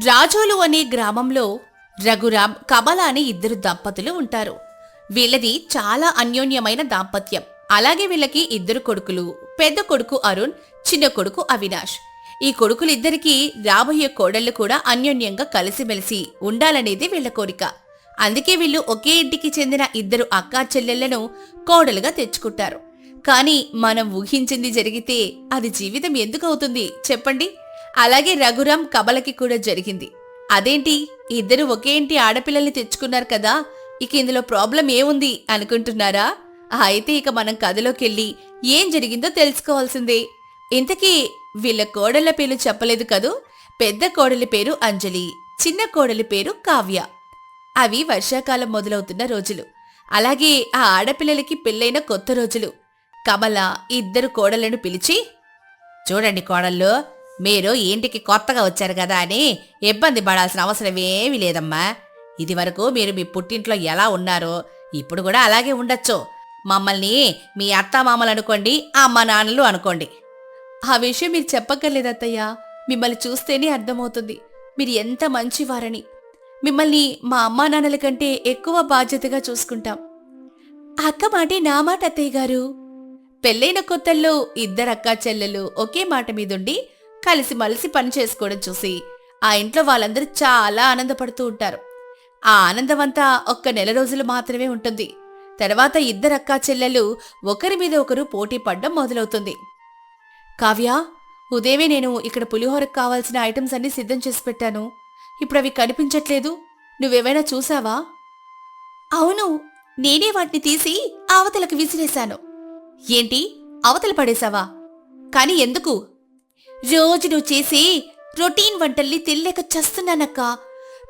రాజోలు అనే గ్రామంలో రఘురాం, కమల అనే ఇద్దరు దంపతులు ఉంటారు. వీళ్ళది చాలా అన్యోన్యమైన దాంపత్యం. అలాగే వీళ్ళకి ఇద్దరు కొడుకులు. పెద్ద కొడుకు అరుణ్, చిన్న కొడుకు అవినాష్. ఈ కొడుకులిద్దరికీ రాబోయే కోడళ్లు కూడా అన్యోన్యంగా కలిసిమెలిసి ఉండాలనేది వీళ్ల కోరిక. అందుకే వీళ్ళు ఒకే ఇంటికి చెందిన ఇద్దరు అక్కా చెల్లెళ్లను కోడలుగా తెచ్చుకుంటారు. కానీ మనం ఊహించింది జరిగితే అది జీవితం ఎందుకు అవుతుంది చెప్పండి? అలాగే రఘురాం, కమలకి కూడా జరిగింది. అదేంటి, ఇద్దరు ఒకే ఇంటి ఆడపిల్లల్ని తెచ్చుకున్నారు కదా, ఇక ఇందులో ప్రాబ్లం ఏముంది అనుకుంటున్నారా? అయితే ఇక మనం కథలోకెళ్ళి ఏం జరిగిందో తెలుసుకోవాల్సిందే. ఇంతకీ వీళ్ళ కోడళ్ల పేర్లు చెప్పలేదు కదూ. పెద్ద కోడలి పేరు అంజలి, చిన్న కోడలి పేరు కావ్య. అవి వర్షాకాలం మొదలవుతున్న రోజులు. అలాగే ఆ ఆడపిల్లలకి పెళ్ళైన కొత్త రోజులు. కమల ఇద్దరు కోడళ్లను పిలిచి, చూడండి కోడళ్ళు, మీరు ఇంటికి కొత్తగా వచ్చారు కదా అని ఇబ్బంది పడాల్సిన అవసరమేమీ లేదమ్మా. ఇది వరకు మీరు మీ పుట్టింట్లో ఎలా ఉన్నారో ఇప్పుడు కూడా అలాగే ఉండొచ్చు. మమ్మల్ని మీ అత్తామామలు అనుకోండి, అమ్మ నాన్నలు అనుకోండి. ఆ విషయం మీరు చెప్పక్కర్లేదత్తయ్యా. మిమ్మల్ని చూస్తేనే అర్థమవుతుంది మీరు ఎంత మంచివారని. మిమ్మల్ని మా అమ్మా నాన్నల కంటే ఎక్కువ బాధ్యతగా చూసుకుంటాం. అక్క మాటే నా మాట అత్తయ్య గారు. పెళ్ళైన కొత్తల్లో ఇద్దరు అక్కా చెల్లెలు ఒకే మాట మీదుండి కలిసిమలిసి పని చేసుకోవడం చూసి ఆ ఇంట్లో వాళ్ళందరూ చాలా ఆనందపడుతూ ఉంటారు. ఆ ఆనందమంతా ఒక్క నెల రోజులు మాత్రమే ఉంటుంది. తర్వాత ఇద్దరు అక్కా చెల్లెలు ఒకరి మీద ఒకరు పోటీ పడ్డం మొదలవుతుంది. కావ్య, ఉదయమే నేను ఇక్కడ పులిహోరకు కావాల్సిన ఐటమ్స్ అన్నీ సిద్ధం చేసి పెట్టాను. ఇప్పుడు అవి కనిపించట్లేదు. నువ్వేమైనా చూసావా? అవును, నేనే వాటిని తీసి అవతలకు విసిరేశాను. ఏంటి, అవతల పడేశావా? కాని ఎందుకు? రోజు నువ్వు చేసే రొటీన్ వంటల్ని తినలేక చస్తున్నానక్క.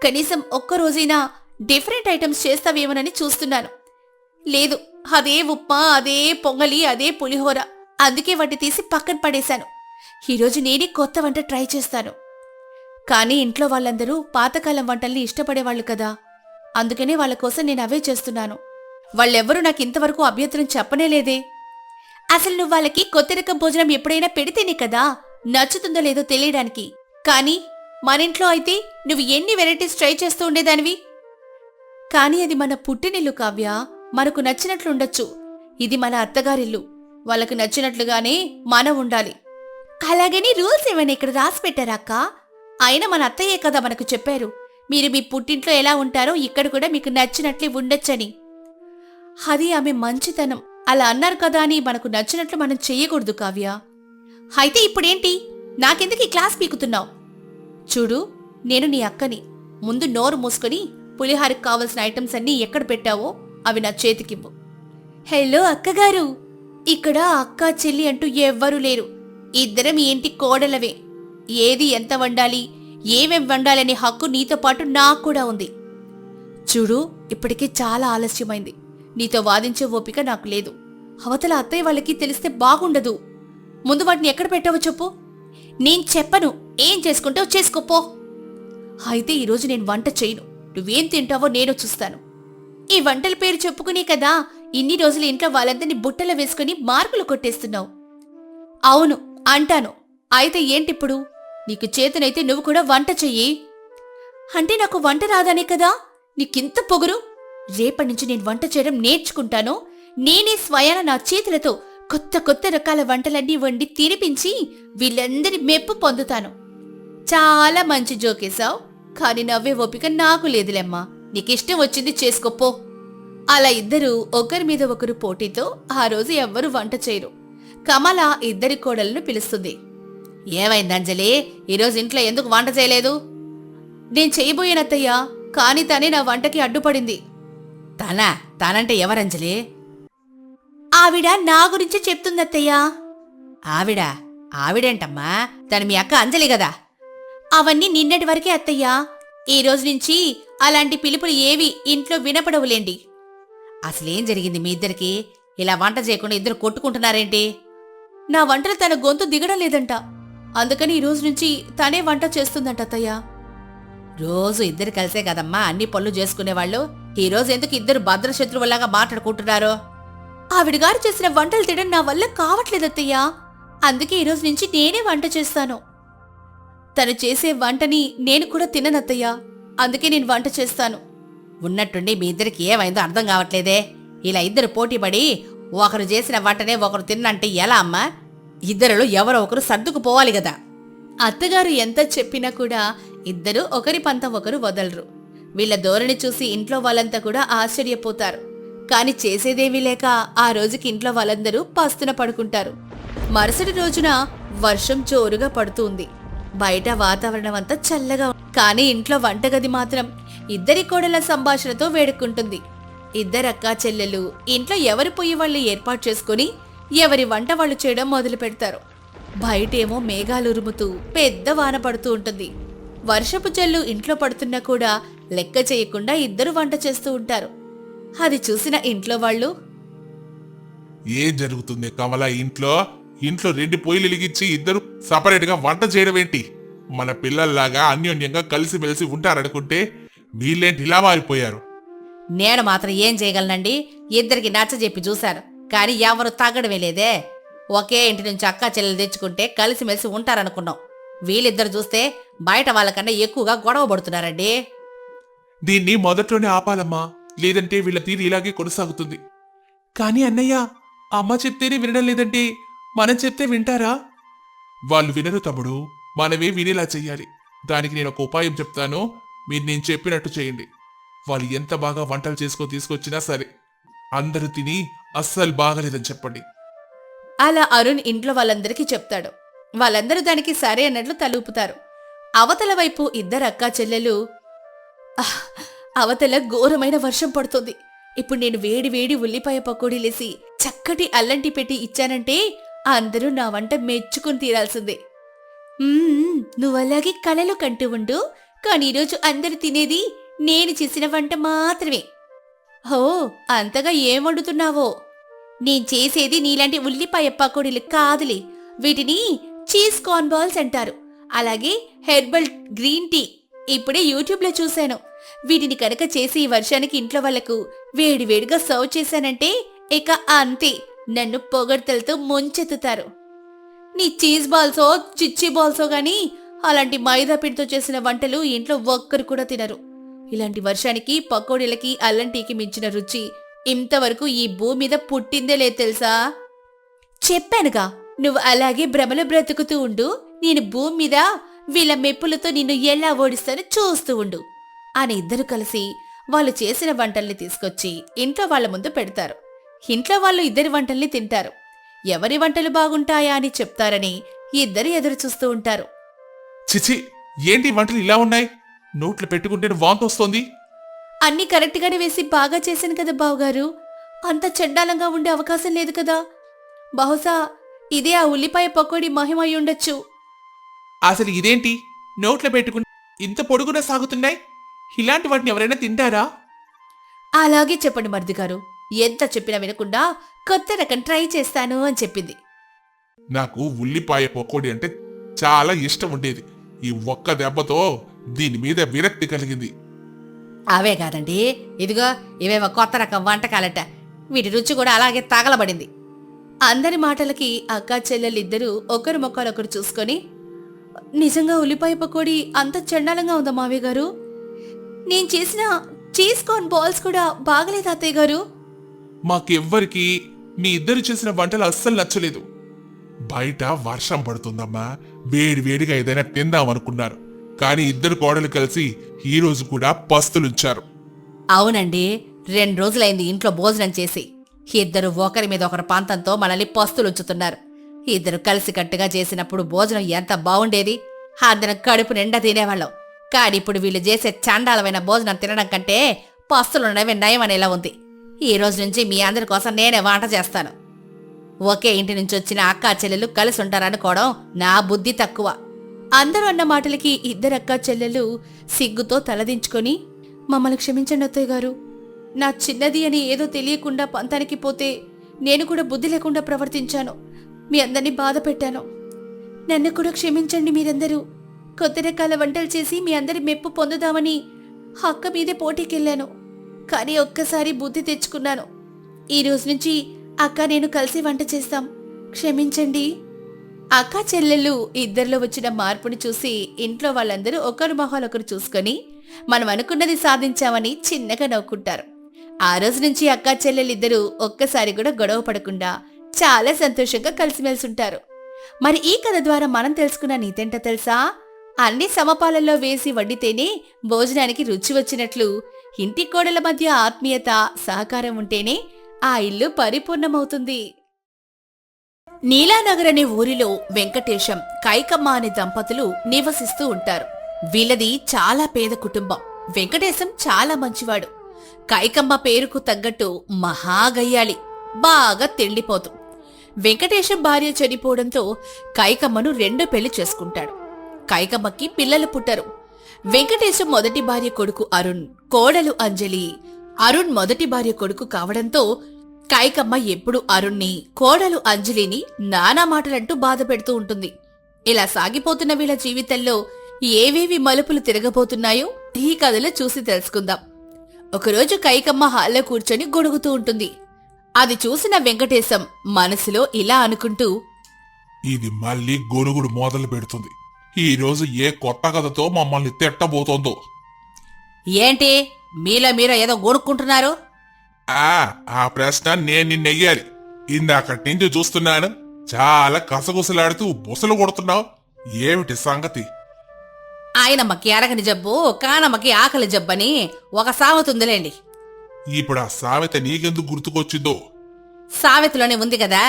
కనీసం ఒక్కరోజైనా డిఫరెంట్ ఐటమ్స్ చేస్తావేమోనని చూస్తున్నాను. లేదు, అదే ఉప్మా, అదే పొంగలి, అదే పులిహోర. అందుకే వాటి తీసి పక్కన పడేశాను. ఈరోజు నేనే కొత్త వంట ట్రై చేస్తాను. కానీ ఇంట్లో వాళ్ళందరూ పాతకాలం వంటల్ని ఇష్టపడేవాళ్లు కదా, అందుకనే వాళ్ళ కోసం నేను అవే చేస్తున్నాను. వాళ్ళెవ్వరూ నాకు ఇంతవరకు అభ్యంతరం చెప్పనేలేదే. అసలు నువ్వు వాళ్ళకి కొత్త రకం భోజనం ఎప్పుడైనా పెడితేనే కదా నచ్చుతుందో లేదో తెలియడానికి. కానీ మన ఇంట్లో అయితే నువ్వు ఎన్ని వెరైటీస్ ట్రై చేస్తూ ఉండేదానివి. కానీ అది మన పుట్టినిల్లు కావ్య, మనకు నచ్చినట్లుండొచ్చు. ఇది మన అత్తగారిల్లు, వాళ్ళకు నచ్చినట్లుగానే మనం ఉండాలి. అలాగని రూల్స్ ఏమైనా ఇక్కడ రాసి పెట్టారాక్క? అయినా మన అత్తయ్యే కదా మనకు చెప్పారు, మీరు మీ పుట్టింట్లో ఎలా ఉంటారో ఇక్కడ కూడా మీకు నచ్చినట్లే ఉండొచ్చని. అది ఆమె మంచితనం. అలా అన్నారు కదా అని మనకు నచ్చినట్లు మనం చెయ్యకూడదు కావ్య. అయితే ఇప్పుడేంటి, నాకెందుకు ఈ క్లాస్ పీకుతున్నావు? చూడు, నేను నీ అక్కని. ముందు నోరు మూసుకొని పులిహారకు కావలసిన ఐటమ్స్ అన్నీ ఎక్కడ పెట్టావో అవి నా చేతికివ్వు. హలో అక్కగారు, ఇక్కడ అక్క చెల్లి అంటూ ఎవ్వరూ లేరు. ఇద్దరం ఈ ఇంటి కోడలవే. ఏది ఎంత వండాలి, ఏమేం వండాలనే హక్కు నీతో పాటు నాకు కూడా ఉంది. చూడు, ఇప్పటికే చాలా ఆలస్యమైంది. నీతో వాదించే ఓపిక నాకు లేదు. అవతల అత్తయ్య వాళ్ళకి తెలిస్తే బాగుండదు. ముందు వాటిని ఎక్కడ పెట్టావో చెప్పు. నేను చెప్పను, ఏం చేసుకుంటావో చేసుకోపో. అయితే ఈరోజు నేను వంట చేయను. నువ్వేం తింటావో నేను చూస్తాను. ఈ వంటల పేరు చెప్పుకునే కదా ఇన్ని రోజులు ఇంట్లో వాళ్ళందరినీ బుట్టలో వేసుకుని మార్కులు కొట్టేస్తున్నావు. అవును అంటాను. అయితే ఏంటిప్పుడు? నీకు చేతనైతే నువ్వు కూడా వంట చెయ్యి. అంటే నాకు వంట రాదనే కదా నీకింత పొగరు? రేపటి నుంచి నేను వంట చేయడం నేర్చుకుంటాను. నేనే స్వయాన నా చేతులతో కొత్త కొత్త రకాల వంటలన్నీ వండి తినిపించి వీళ్ళందరి మెప్పు పొందుతాను. చాలా మంచి జోకేశావు, కాని నవ్వే ఓపిక నాకు లేదులేమ్మా. నీకిష్టం వచ్చింది చేసుకోపో. అలా ఇద్దరూ ఒకరి మీద ఒకరు పోటీతో ఆ రోజు ఎవ్వరూ వంట చేయరు. కమల ఇద్దరి కోడలను పిలుస్తుంది. ఏమైంది అంజలి, ఈరోజు ఇంట్లో ఎందుకు వంట చేయలేదు? నేను చేయబోయేనత్తయ్యా, కాని తనే నా వంటకి అడ్డుపడింది. తనంటే ఎవరంజలి? ఆవిడ నా గురించి చెప్తుందత్తయ్యా. ఆవిడేంటమ్మా? తను మీ అక్క అంజలి గదా. అవన్నీ నిన్నటి వరకే అత్తయ్యా. ఈ రోజు నుంచి అలాంటి పిలుపులు ఏవి ఇంట్లో వినపడవులేండి. అసలేం జరిగింది మీ ఇద్దరికి? ఇలా వంట చేయకుండా ఇద్దరు కొట్టుకుంటున్నారేంటి? నా వంటలు తన గొంతు దిగడం లేదంట, అందుకని ఈ రోజు నుంచి తనే వంట చేస్తుందంట అత్తయ్యా. రోజు ఇద్దరు కలిసే కదమ్మా అన్ని పనులు చేసుకునేవాళ్ళు. ఈ రోజు ఎందుకు ఇద్దరు భద్రశత్రువులాగా మాట్లాడుకుంటున్నారు? ఆవిడగారు చేసిన వంటలు తినడం నా వల్ల కావట్లేదత్తయ్యా. అందుకే ఈరోజు నుంచి నేనే వంట చేస్తాను. తను చేసే వంటని నేను కూడా తిననత్తయ్యా. అందుకే నేను వంట చేస్తాను. ఉన్నట్టుండి మీ ఇద్దరికి ఏమైందో అర్థం కావట్లేదే. ఇలా ఇద్దరు పోటీపడి ఒకరు చేసిన వంటనే ఒకరు తిన్నంటే ఎలా అమ్మా? ఇద్దరిలో ఎవరో ఒకరు సర్దుకుపోవాలి కదా. అత్తగారు ఎంత చెప్పినా కూడా ఇద్దరు ఒకరి పంతం ఒకరు వదలరు. వీళ్ళ ధోరణి చూసి ఇంట్లో వాళ్ళంతా కూడా ఆశ్చర్యపోతారు. కాని చేసేదేమీ లేక ఆ రోజుకి ఇంట్లో వాళ్ళందరూ పస్తున పడుకుంటారు. మరుసటి రోజున వర్షం జోరుగా పడుతుంది. బయట వాతావరణం అంతా చల్లగా, కానీ ఇంట్లో వంటగది మాత్రం ఇద్దరి కోడల సంభాషణతో వేడుకుంటుంది. ఇద్దరు అక్కా చెల్లెలు ఇంట్లో ఎవరి పొయ్యి వాళ్ళు ఏర్పాటు చేసుకుని ఎవరి వంట వాళ్ళు చేయడం మొదలు పెడతారు. బయటేమో మేఘాలు ఉరుముతూ పెద్ద వాన పడుతూ ఉంటుంది. వర్షపు జల్లు ఇంట్లో పడుతున్నా కూడా లెక్క చేయకుండా ఇద్దరు వంట చేస్తూ ఉంటారు. అది చూసిన ఇంట్లో వాళ్ళు, ఏం జరుగుతుంది కమల? ఇంట్లో ఇంట్లో 2 పొయ్యిలు వెలిగించి ఇద్దరు సపరేట్ గా వంట చేయడం ఏంటి? మన పిల్లల్లాగా అన్యోన్యంగా కలిసిమెలిసి ఉంటారనుకుంటే వీళ్ళేంటి ఇలా మారిపోయారు? నేను మాత్రం ఏం చేయగలనండి? ఇద్దరికి నచ్చజెప్పి చూశాను, కానీ ఎవరు తగ్గడమే లేదే. ఒకే ఇంటి నుంచి అక్కా చెల్లెలు తెచ్చుకుంటే కలిసిమెలిసి ఉంటారనుకున్నాం. వీళ్ళిద్దరు చూస్తే బయట వాళ్ళకన్నా ఎక్కువగా గొడవ పడుతున్నారండి. దీన్ని మొదట్లోనే ఆపాలమ్మా, లేదంటే వీళ్ళ తీరు ఇలాగే కొనసాగుతుంది. కానీ అన్నయ్య, అమ్మ చెప్తేనే వినడం లేదంటే మనం చెప్తే వింటారా? వాళ్ళు వినరు తమ్ముడు, మనమే వినేలా చెయ్యాలి. దానికి నేను ఒక ఉపాయం చెప్తాను, మీరు నేను చెప్పినట్టు చేయండి. వాళ్ళు ఎంత బాగా వంటలు తీసుకొచ్చినా సరే అందరూ తిని అస్సలు బాగలేదని చెప్పండి. అలా అరుణ్ ఇంట్లో వాళ్ళందరికీ చెప్తాడు. వాళ్ళందరూ దానికి సరే అన్నట్లు తలూపుతారు. అవతల వైపు ఇద్దరు అక్కా చెల్లెలు, అవతల ఘోరమైన వర్షం పడుతుంది. ఇప్పుడు నేను వేడి వేడి ఉల్లిపాయ పకోడీలేసి చక్కటి అల్లంటి పెట్టి ఇచ్చానంటే అందరూ నా వంట మెచ్చుకుని తీరాల్సిందే. నువ్వలాగే కలలు కంటూ ఉండు, కానీ ఈరోజు అందరు తినేది నేను చేసిన వంట మాత్రమే. హో, అంతగా ఏం వండుతున్నావో? నేను చేసేది నీలాంటి ఉల్లిపాయ పకోడీలు కాదులే, వీటిని చీజ్ కార్న్ బాల్స్ అంటారు. అలాగే హెర్బల్ గ్రీన్ టీ ఇప్పుడే యూట్యూబ్లో చూశాను. వీటిని కనుక చేసి ఈ వర్షానికి ఇంట్లో వాళ్లకు వేడివేడిగా సర్వ్ చేశానంటే ఇక అంతే, నన్ను పొగడ్తలతో ముంచెత్తుతారు. నీ చీజ్ బాల్సో చిచ్చి బాల్సో గాని అలాంటి మైదా పిండితో చేసిన వంటలు ఇంట్లో ఒక్కరు కూడా తినరు. ఇలాంటి వర్షానికి పకోడీలకి అల్లం టీకి మించిన రుచి ఇంతవరకు ఈ భూమి మీద పుట్టిందే లేదు తెలుసా? చెప్పానుగా, నువ్వు అలాగే భ్రమలో బ్రతుకుతూ ఉండు, నేను భూమి మీద వీళ్ళ మెప్పులతో నిన్ను ఎలా ఓడిస్తానో చూస్తూ ఉండు అని ఇద్దరు కలిసి వాళ్ళు చేసిన వంటల్ని తీసుకొచ్చి ఇంట్లో వాళ్ల ముందు పెడతారు. ఇంట్లో వాళ్ళు ఇద్దరి వంటల్ని తింటారు. ఎవరి వంటలు బాగుంటాయా అని చెప్తారని ఇద్దరు ఎదురు చూస్తూ ఉంటారు. చిచి, ఏంటి వంటలు ఇలా ఉన్నాయి? నోట్లు పెట్టుకుంటే వాంతి వస్తోంది. అన్నీ కరెక్ట్గానే వేసి బాగా చేశాను కదా బావగారు, అంత చండాలంగా ఉండే అవకాశం లేదు కదా. బహుశా ఇదే ఆ ఉల్లిపాయ పకోడీ మహిమై ఉండొచ్చు. అసలు ఇదేంటి నోట్లో పెట్టుకుని ఇంత పొడుగున సాగుతున్నాయి? ఇలాంటి వాటిని ఎవరైనా తింటారా? అలాగే చెప్పండి మరిది గారు, ఎంత చెప్పినా వినకుండా కొత్త రకం ట్రై చేస్తాను అని చెప్పింది. నాకు ఉల్లిపాయ పకోడీ అంటే చాలా ఇష్టం ఉండేది. ఈ ఒక్క దెబ్బతో దీని మీద విరక్తి కలిగింది. అవే కాదండి, ఇదిగో ఇవేవో కొత్త రకం వంటకాలట, వీటి రుచి కూడా అలాగే తగలబడింది. అందరి మాటలకి అక్కా చెల్లెలిద్దరూ ఒకరు మొక్కలొకరు చూసుకొని, నిజంగా ఉల్లిపాయ పకోడీ అంత చండాలంగా ఉందా మావయ్య గారు? నేను చేసిన చీజ్ కార్న్ బాల్స్ కూడా బాగలేదు అత్తయ్య గారు. మాకెవ్వరికి మీ ఇద్దరు చేసిన వంటలు అస్సలు నచ్చలేదు. బయట వర్షం పడుతుందమ్మా, వేడివేడిగా ఏదైనా తిందామనుకున్నారు, కానీ ఇద్దరు కోడలు కలిసి ఈ రోజు కూడా పస్తులుంచారు. అవునండి, 2 రోజులైంది ఇంట్లో భోజనం చేసి. ఇద్దరు ఒకరి మీద ఒకరు పంతంతో మనల్ని పస్తులుంచుతున్నారు. ఇద్దరు కలిసికట్టుగా చేసినప్పుడు భోజనం ఎంత బాగుండేది, అందరం కడుపు నిండా తినేవాళ్ళం. కానీ ఇప్పుడు వీళ్ళు చేసే చండాలమైన భోజనం తినడం కంటే పస్తులున్నవే నయం అనేలా ఉంది. ఈ రోజు నుంచి మీ అందరి కోసం నేనే వంట చేస్తాను. ఒకే ఇంటి నుంచి వచ్చిన అక్కా చెల్లెలు కలిసి ఉంటారనుకోవడం నా బుద్ధి తక్కువ. అందరూ అన్న మాటలకి ఇద్దరు అక్కా చెల్లెలు సిగ్గుతో తలదించుకొని, మమ్మల్ని క్షమించండి అత్తయ్య గారు, నా చిన్నది అని ఏదో తెలియకుండా పంతానికి పోతే నేను కూడా బుద్ధి లేకుండా ప్రవర్తించాను, మీ అందరినీ బాధ పెట్టాను, నన్ను కూడా క్షమించండి మీరందరూ. కొత్త రకాల వంటలు చేసి మీ అందరి మెప్పు పొందుదామని అక్క మీదే పోటీకెళ్ళాను, కానీ ఒక్కసారి బుద్ధి తెచ్చుకున్నాను. ఈ రోజు నుంచి అక్క నేను కలిసి వంట చేస్తాం, క్షమించండి. అక్కా చెల్లెళ్ళు ఇద్దరిలో వచ్చిన మార్పుని చూసి ఇంట్లో వాళ్ళందరూ ఒకరి మొహాలొకరు చూసుకొని మనం అనుకున్నది సాధించామని చిన్నగా నవ్వుకుంటారు. ఆ రోజు నుంచి అక్కా చెల్లెలిద్దరూ ఒక్కసారి కూడా గొడవ పడకుండా చాలా సంతోషంగా కలిసిమెలిసి ఉంటారు. మరి ఈ కథ ద్వారా మనం తెలుసుకున్న నీతేంటో తెలుసా? అన్ని సమపాలల్లో వేసి వండితేనే భోజనానికి రుచి వచ్చినట్లు ఇంటి కోడల మధ్య ఆత్మీయత, సహకారం ఉంటేనే ఆ ఇల్లు పరిపూర్ణమవుతుంది. నీలానగర్ అనే ఊరిలో వెంకటేశం, కైకమ్మ అనే దంపతులు నివసిస్తూ ఉంటారు. వీళ్ళది చాలా పేద కుటుంబం. వెంకటేశం చాలా మంచివాడు. కైకమ్మ పేరుకు తగ్గట్టు మహాగయ్యాలి, బాగా తిండిపోతు. వెంకటేశం భార్య చనిపోవడంతో కైకమ్మను రెండో పెళ్లి చేసుకుంటాడు. కైకమ్మకి పిల్లలు పుట్టరు. వెంకటేశం మొదటి భార్య కొడుకు అరుణ్, కోడలు అంజలి. అరుణ్ మొదటి భార్య కొడుకు కావడంతో కైకమ్మ ఎప్పుడు అరుణ్ణి, కోడలు అంజలిని నానా మాటలంటూ బాధ పెడుతూ ఉంటుంది. ఇలా సాగిపోతున్న వీళ్ళ జీవితంలో ఏవేవి మలుపులు తిరగబోతున్నాయో ఈ కథలో చూసి తెలుసుకుందాం. ఒకరోజు కైకమ్మ హాల్లో కూర్చొని గొడుగుతూ ఉంటుంది. అది చూసిన వెంకటేశం మనసులో ఇలా అనుకుంటూ, ఇది మళ్ళీ గొడుగుడు మొదలు పెడుతుంది. ఈ రోజు ఏ కొత్త కథతో మమ్మల్ని తిట్టబోతోందో. ఏంటి మీలో మీరు ఏదో గొడుక్కుంటున్నారు? ఆ ప్రశ్న నేను నిన్నెయ్యాలి. ఇందాకటి నుంచి చూస్తున్నాను, చాలా కసగుసలాడుతూ బుసలు కొడుతున్నావు. ఏమిటి సంగతి? ఆయనమ్మకి అరగని జబ్బు, కానమ్మకి ఆకలి జబ్బని ఒక సామెత ఉందిలేండి. ఇప్పుడు ఆ సామెత నీకెందుకు గుర్తుకొచ్చిందో? సామెతలోనే ఉంది కదా,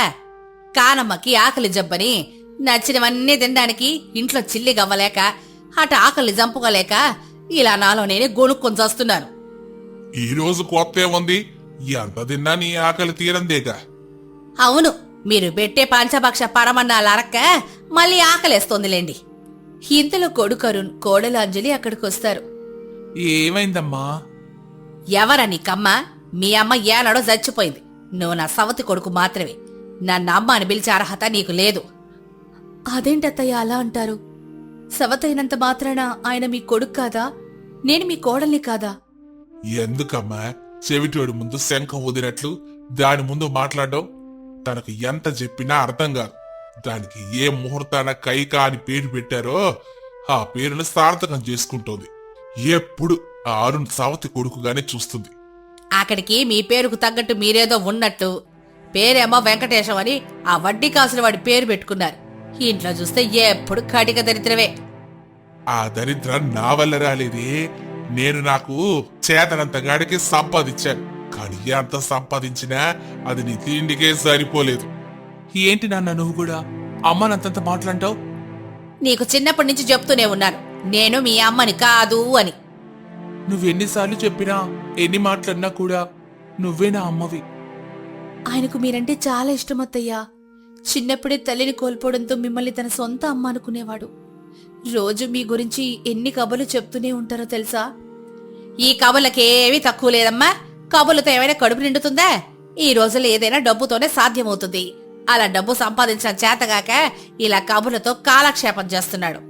కానమ్మకి ఆకలి జబ్బని. నచ్చినవన్నీ తినడానికి ఇంట్లో చిల్లి గవ్వలేక, అటు ఆకలి చంపుకోలేక ఇలా నాలో నేనే గొనుక్కొని చేస్తున్నాను. ఈ రోజు కొత్త ఏముంది? ఎంత తిన్నా నీ ఆకలి తీరందేగా. అవును, మీరు పెట్టే పంచభక్ష పరమన్నాలు అరక్క మళ్ళీ ఆకలేస్తోందిలేండి. ఇంతలో కొడుకు అరుణ్, కోడలు అంజలి అక్కడికొస్తారు. ఏమైందమ్మా? ఎవరా నీకమ్మ? మీ అమ్మ ఏనాడో చచ్చిపోయింది. నువ్వు నా సవతి కొడుకు మాత్రమే. నన్ను అమ్మ అని పిలిచే అర్హత నీకు లేదు. అదేంటత్తయ్య అలా అంటారు? సవతైనంత మాత్రాన ఆయన మీ కొడుకు కాదా? నేను మీ కోడల్ని కాదా? ఎందుకమ్మా చెవిటోడి ముందు శంఖ ఊదినట్లు దాని ముందు మాట్లాడడం? తనకు ఎంత చెప్పినా అర్థం కాదు. దానికి ఏ ముహూర్తాన కైక అని పేరు పెట్టారో ఆ పేరును సార్థకం చేసుకుంటోంది. ఎప్పుడు ఆ అరుణ్ సవతి కొడుకుగానే చూస్తుంది. అక్కడికి మీ పేరుకు తగ్గట్టు మీరేదో ఉన్నట్టు పేరేమో వెంకటేశం అని ఆ వడ్డీ కాసుల వాడి పేరు పెట్టుకున్నారు. ఇంట్లో చూస్తే ఎప్పుడు కటిక దరిద్రవే. ఆ దరిద్రం నా వల్ల రాలేదే. నేను నాకు చేతనంత గాడికి సంపాదించాను. కానీ ఎంత సంపాదించినా అది నీ తిండికే సరిపోలేదు. ఏంటి నాన్న నువ్వు కూడా అమ్మనంతంత మాట్లాంటావు? నీకు చిన్నప్పటి నుంచి చెప్తూనే ఉన్నాను, నేను మీ అమ్మని కాదు అని. నువ్వెన్నిసార్లు చెప్పినా, ఎన్ని మాట్లాడినా కూడా నువ్వే నా అమ్మవి. ఆయనకు మీరంటే చాలా ఇష్టం అత్తయ్యా. చిన్నప్పుడే తల్లిని కోల్పోవడంతో మిమ్మల్ని తన సొంత అమ్మ అనుకునేవాడు. రోజు మీ గురించి ఎన్ని కబుర్లు చెప్తూనే ఉంటారో తెలుసా? ఈ కబుర్లకేమీ తక్కువ లేదమ్మా. కబుర్లతో ఏమైనా కడుపు నిండుతుందా? ఈ రోజుల్లో ఏదైనా డబ్బుతోనే సాధ్యమవుతుంది. అలా డబ్బు సంపాదించడం చేతగాక ఇలా కబుర్లతో కాలక్షేపం చేస్తున్నాడు.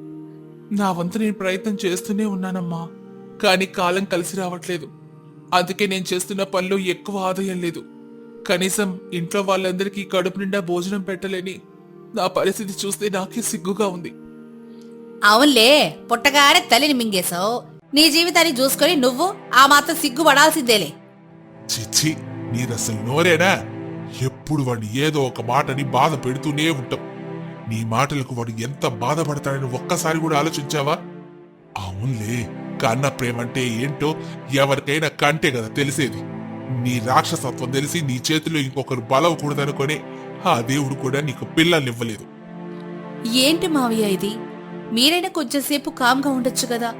నా వంతు నేను ప్రయత్నం చేస్తూనే ఉన్నానమ్మా, కానీ కాలం కలిసి రావట్లేదు. అందుకే నేను చేస్తున్న పనిలో ఎక్కువ ఆదాయం లేదు. కనీసం ఇంట్లో వాళ్ళందరికీ కడుపు నిండా భోజనం పెట్టలేని నా పరిస్థితి చూస్తే నాకే సిగ్గుగా ఉంది. అవునులే, పుట్టగానే తల్లిని మింగేశావు. నీ జీవితాన్ని చూసుకొని నువ్వు ఆ మాత్రం సిగ్గుపడాల్సిందేలే. చిచ్చి, నీదసలు నోరేనా? ఎప్పుడు వాడిని ఏదో ఒక మాటని బాధ పెడుతూనే ఉంటాం. నీ మాటలకు వాడు ఎంత బాధపడతాడని ఒక్కసారి కూడా ఆలోచించావా? అవునులే, కన్న ప్రేమంటే ఏంటో ఎవరికైనా కంటే కదా తెలిసేది. నీ రాక్షసత్వం తెలిసి నీ చేతిలో ఇంకొకరు బలవకూడదనుకొని ఆ దేవుడు కూడా నీకు పిల్లల్నివ్వలేదు. ఏంటి మావయ్య ఇది? మీరైనా కొంచెంసేపు కామ్గా ఉండొచ్చు కదా.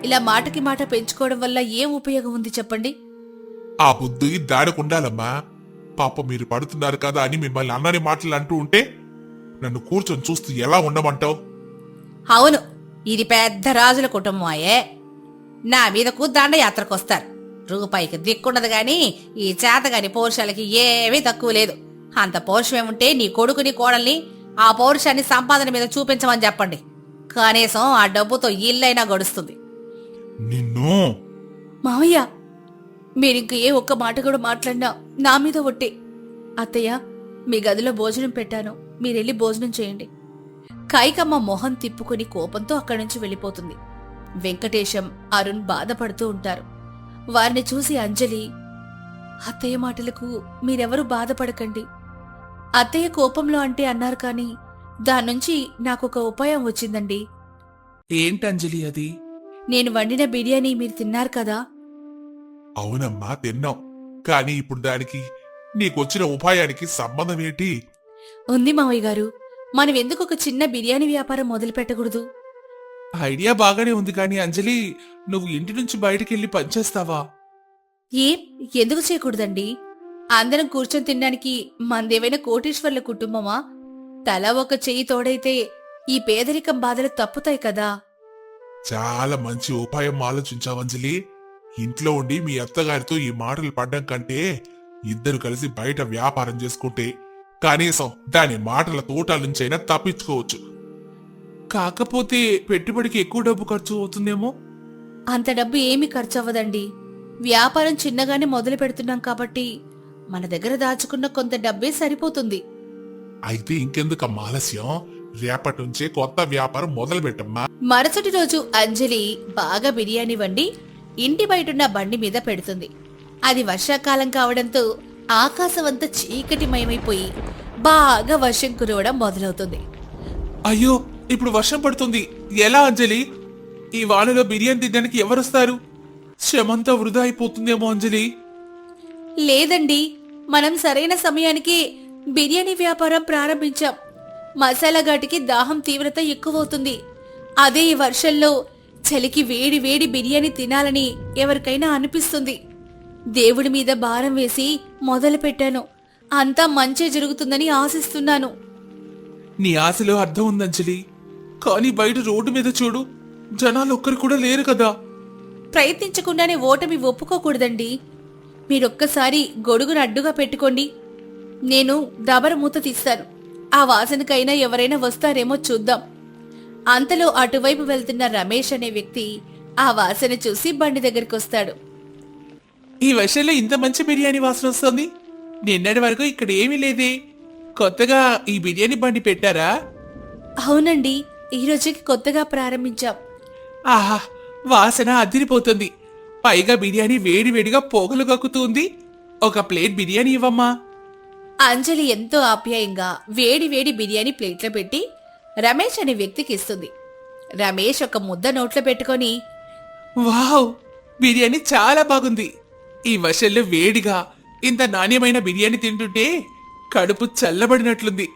ఇలా మాటకి మాట పెంచుకోవడం వల్ల ఏం ఉపయోగం ఉంది చెప్పండి? ఆ బుద్ధి దానికి ఉండాలమ్మా. పాప మీరు పడుతున్నారు కదా అని మిమ్మల్ని అన్నని మాటలు అంటూ ఉంటే నన్ను కూర్చొని చూస్తూ ఎలా ఉండమంటావు? అవును, ఇది పెద్ద రాజుల కుటుంబం అయ్యే. నా మీదకు దండయాత్రకొస్తారు. రూపాయికి దిక్కుండదు గాని ఈ చేతగాని పౌరుషాలకి ఏమీ తక్కువ లేదు. అంత పౌరుషమేముంటే నీ కొడుకుని కోడల్ని ఆ పౌరుషాన్ని సంపాదన మీద చూపించమని చెప్పండి. కనీసం ఆ డబ్బుతో ఇల్లైనా గడుస్తుంది. నిన్ను మావయ్య, మీరింక ఏ ఒక్క మాట కూడా మాట్లాడినా నా మీద ఒట్టే. అత్తయ్య, మీ గదిలో భోజనం పెట్టాను, మీరెళ్ళి భోజనం చేయండి. కైకమ్మ మొహం తిప్పుకుని కోపంతో అక్కడి నుంచి వెళ్ళిపోతుంది. వెంకటేశం, అరుణ్ బాధపడుతూ ఉంటారు. వారిని చూసి అంజలి, అత్తయ్య మాటలకు మీరెవరూ బాధపడకండి. అత్తయ్య కోపంలో అంటే అన్నారు కానీ దాన్నుంచి నాకొక ఉపాయం వచ్చిందండి. ఏంటంజలి అది? నేను వండిన బిర్యానీ మీరు తిన్నారు కదా. అవునమ్మా, తిన్నాం. కానీ ఇప్పుడు దానికి నీకొచ్చిన ఉపాయానికి సంబంధం ఏంటి? ఉంది మావయ్య గారు, మనం ఎందుకు ఒక చిన్న బిర్యానీ వ్యాపారం మొదలు పెట్టకూడదు? ఐడియా బాగానే ఉంది కానీ అంజలి, నువ్వు ఇంటి నుంచి బయటికెళ్ళి పనిచేస్తావా? ఏం ఎందుకు చేయకూడదండి? అందరం కూర్చొని తినడానికి మందేమైనా కోటీశ్వర్ల కుటుంబమా? తలా ఒక చెయ్యి తోడైతే ఈ పేదరికం బాధలు తప్పుతాయి కదా. చాలా మంచి ఉపాయం ఆలోచించావంజలి. ఇంట్లో ఉండి మీ అత్తగారితో ఈ మాటలు పడ్డం కంటే ఇద్దరు కలిసి బయట వ్యాపారం చేసుకుంటే కనీసం దాని మాటల తోటల నుంచైనా తప్పించుకోవచ్చు. కాకపోతే పెట్టుబడికి ఎక్కువ డబ్బు ఖర్చు అవుతుందేమో. అంత డబ్బు ఏమీ ఖర్చవ్వదండి. వ్యాపారం చిన్నగానే మొదలు పెడుతున్నాం కాబట్టి మన దగ్గర దాచుకున్న కొంత డబ్బే సరిపోతుంది. అయితే ఇంకెందుకమ్మా ఆలస్యం? రేపటి నుంచే కొత్త వ్యాపారం మొదలు పెట్టమ్మా. మరుసటి రోజు అంజలి బాగా బిర్యానీ వండి ఇంటి బయటున్న బండి మీద పెడుతుంది. అది వర్షాకాలం కావడంతో ఆకాశమంతా చీకటిమయమైపోయి బాగా వర్షం కురవడం మొదలవుతుంది. అయ్యో, ఇప్పుడు వర్షం పడుతుంది. ఎలా అంజలి? ఈ వానలో బిర్యానీ తినడానికి ఎవరొస్తారు? శ్రమంతా వృధా అయిపోతుందేమో అంజలి. లేదండి, మనం సరైన సమయానికి బిర్యానీ వ్యాపారం ప్రారంభించాం. మసాలా ఘాటికి దాహం తీవ్రత ఎక్కువవుతుంది. అదే ఈ వర్షంలో చలికి వేడి వేడి బిర్యానీ తినాలని ఎవరికైనా అనిపిస్తుంది. దేవుడి మీద భారం వేసి మొదలు పెట్టాను. అంతా మంచే జరుగుతుందని ఆశిస్తున్నాను. నీ ఆశలో అర్థం ఉందంజలి, కానీ బయట రోడ్డు మీద చూడు, జనాలు ఒక్కరు కూడా లేరు కదా. ప్రయత్నించకుండానే ఓటమి ఒప్పుకోకూడదండి. మీరొక్కసారి గొడుగును అడ్డుగా పెట్టుకోండి. నేను దబర మూత తీస్తాను. ఆ వాసనకైనా ఎవరైనా వస్తారేమో చూద్దాం. అంతలో అటువైపు వెళ్తున్న రమేష్ అనే వ్యక్తి ఆ వాసన చూసి బండి దగ్గరికి వస్తాడు. ఈ వర్షంలో ఇంత మంచి బిర్యానీ వాసన వస్తుంది. నిన్నటి వరకు ఇక్కడ ఏమీ లేదే. కొత్తగా ఈ బిర్యానీ బండి పెట్టారా? అవునండి, ఈ రోజుకి కొత్తగా ప్రారంభించాం. ఆహా, వాసన అదిరిపోతుంది. పైగా బిర్యానీ వేడి వేడిగా పొగలు కక్కుతుంది. ఒక ప్లేట్ బిర్యానీ ఇవ్వమ్మా. అంజలి ఎంతో ఆప్యాయంగా వేడి వేడి బిర్యానీ ప్లేట్లో పెట్టి రమేష్ అనే వ్యక్తికి ఇస్తుంది. రమేష్ ఒక ముద్ద నోట్లో పెట్టుకొని, వావ్, బిర్యానీ చాలా బాగుంది. ఈ వర్షంలో వేడిగా ఇంత నాణ్యమైన బిర్యానీ తింటుంటే కడుపు చల్లబడినట్లుంది.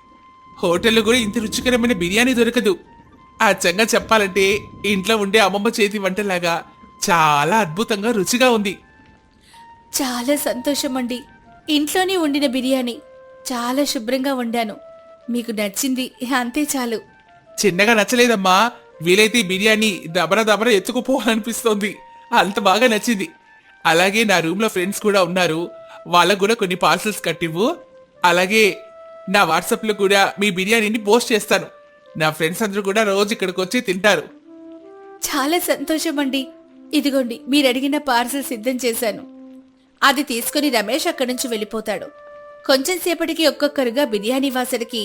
హోటల్లో కూడా ఇంత రుచికరమైన బిర్యానీ దొరకదు. అచ్చంగా చెప్పాలంటే ఇంట్లో ఉండే అమ్మమ్మ చేతి వంటలాగా చాలా అద్భుతంగా రుచిగా ఉంది. చాలా సంతోషమండి. ఇంట్లోనే వండిన బిర్యానీ చాలా శుభ్రంగా వండాను. మీకు నచ్చింది, అంతే చాలు. చిన్నగా నచ్చలేదమ్మా. వీలైతే ఈ బిర్యానీ దబర దబర ఎత్తుకుపోవాలనిపిస్తోంది. అంత బాగా నచ్చింది. అలాగే నా రూమ్ లో ఫ్రెండ్స్ కూడా ఉన్నారు. వాళ్ళకు కూడా కొన్ని పార్సల్స్ కట్టివ్వు. అలాగే నా వాట్సాప్ లో కూడా మీ బిర్యానీని పోస్ట్ చేస్తాను. నా ఫ్రెండ్స్ అందరూ కూడా రోజు ఇక్కడికి వచ్చి తింటారు. చాలా సంతోషమండి. ఇదిగోండి, మీరు అడిగిన పార్సల్ సిద్ధం చేశాను. అది తీసుకుని రమేష్ అక్కడి నుంచి వెళ్ళిపోతాడు. కొంచెం సేపటికి ఒక్కొక్కరుగా బిర్యానీ వాసనకి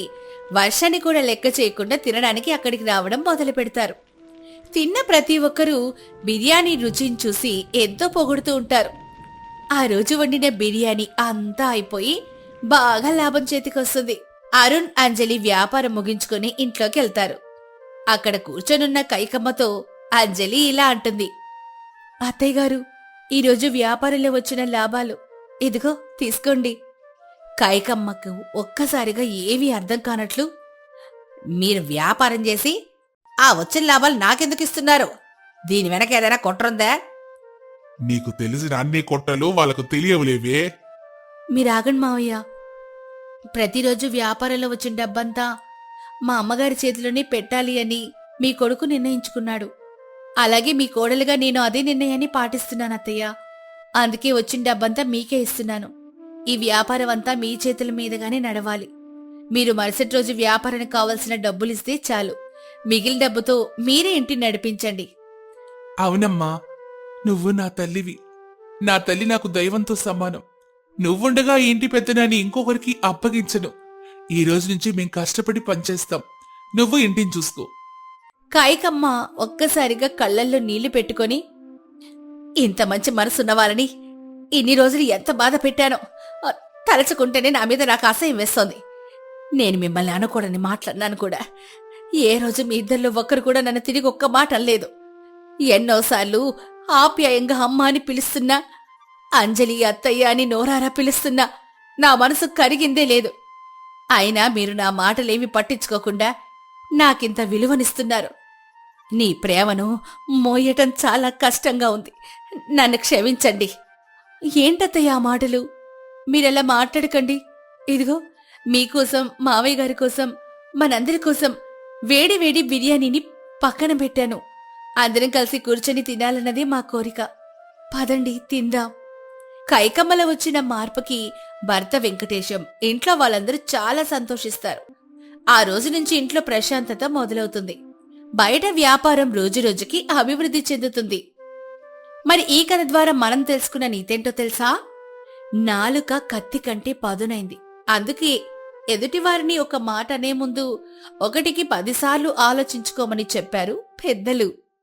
వర్షాన్ని కూడా లెక్క చేయకుండా తినడానికి అక్కడికి రావడం మొదలు పెడతారు. తిన్న ప్రతి ఒక్కరూ బిర్యానీ రుచిని చూసి ఎంతో పొగుడుతూ ఉంటారు. ఆ రోజు వండిన బిర్యానీ అంతా అయిపోయి బాగా లాభం చేతికొస్తుంది. అరుణ్, అంజలి వ్యాపారం ముగించుకుని ఇంట్లోకి వెళ్తారు. అక్కడ కూర్చొనున్న కైకమ్మతో అంజలి ఇలా అంటుంది. అత్తయ్య గారు, ఈరోజు వ్యాపారంలో వచ్చిన లాభాలు ఇదిగో తీసుకోండి. కైకమ్మకు ఒక్కసారిగా ఏమీ అర్థం కానట్లు, మీరు వ్యాపారం చేసి ఆ వచ్చిన లాభాలు నాకెందుకు ఇస్తున్నారు? దీని వెనక ఏదైనా కుట్రుందా? నీకు తెలిసిన అన్ని కొట్టలు వాళ్ళకు తెలియవులేవే. మీరాగండి మావయ్య. ప్రతిరోజు వ్యాపారంలో వచ్చిన డబ్బంతా మా అమ్మగారి చేతిలోనే పెట్టాలి అని మీ కొడుకు నిర్ణయించుకున్నాడు. అలాగే మీ కోడలుగా నేను అదే నిర్ణయాన్ని పాటిస్తున్నాను అత్తయ్య. అందుకే వచ్చిన డబ్బంతా మీకే ఇస్తున్నాను. ఈ వ్యాపారం అంతా మీ చేతుల మీదగానే నడవాలి. మీరు మరుసటి రోజు వ్యాపారానికి కావలసిన డబ్బులిస్తే చాలు. మిగిలిన డబ్బుతో మీరే ఇంటిని నడిపించండి. అవునమ్మా, నువ్వు నా తల్లివి. నా తల్లి నాకు దైవంతో సమానం. నువ్వుండగా ఈ ఇంటి పెద్దనాన్ని ఇంకొకరికి అప్పగించను. ఈ రోజు నుంచి మేం కష్టపడి పనిచేస్తాం. నువ్వు ఇంటిని చూసుకో. కాయికమ్మ ఒక్కసారిగా కళ్ళల్లో నీళ్లు పెట్టుకొని, ఇంత మంచి మనసున్న వాళ్ళని ఇన్ని రోజులు ఎంత బాధ పెట్టానో తలచుకుంటేనే నా మీద నాకు అసహ్యం వేస్తోంది. నేను మిమ్మల్ని అనకూడని మాట్లాడినాను కూడా. ఏ రోజు మీ ఇద్దరిలో ఒక్కరు కూడా నన్ను తిరిగి ఒక్క మాట అనలేదు. ఎన్నోసార్లు ఆప్యాయంగా అమ్మ అని పిలుస్తున్నా, అంజలి అత్తయ్య అని నోరారా పిలుస్తున్నా నా మనసు కరిగిందే లేదు. అయినా మీరు నా మాటలేమి పట్టించుకోకుండా నాకింత విలువనిస్తున్నారు. నీ ప్రేమను మోయటం చాలా కష్టంగా ఉంది. నన్ను క్షమించండి. ఏంటత్తయ్య ఆ మాటలు? మీరెలా మాట్లాడకండి. ఇదిగో మీకోసం, మావయ్య గారి కోసం, మనందరి కోసం వేడి వేడి బిర్యానీని పక్కన పెట్టాను. అందరం కలిసి కూర్చొని తినాలన్నదే మా కోరిక. పదండి తిందాం. కైకమ్మల వచ్చిన మార్పుకి భర్త వెంకటేశం, ఇంట్లో వాళ్ళందరూ చాలా సంతోషిస్తారు. ఆ రోజు నుంచి ఇంట్లో ప్రశాంతత మొదలవుతుంది. బయట వ్యాపారం రోజురోజుకి అభివృద్ధి చెందుతుంది. మరి ఈ కథ ద్వారా మనం తెలుసుకున్న నీతేంటో తెలుసా? నాలుక కత్తి కంటే పదునైంది. అందుకే ఎదుటివారిని ఒక మాట అనే ముందు 1కి 10 సార్లు ఆలోచించుకోమని చెప్పారు పెద్దలు.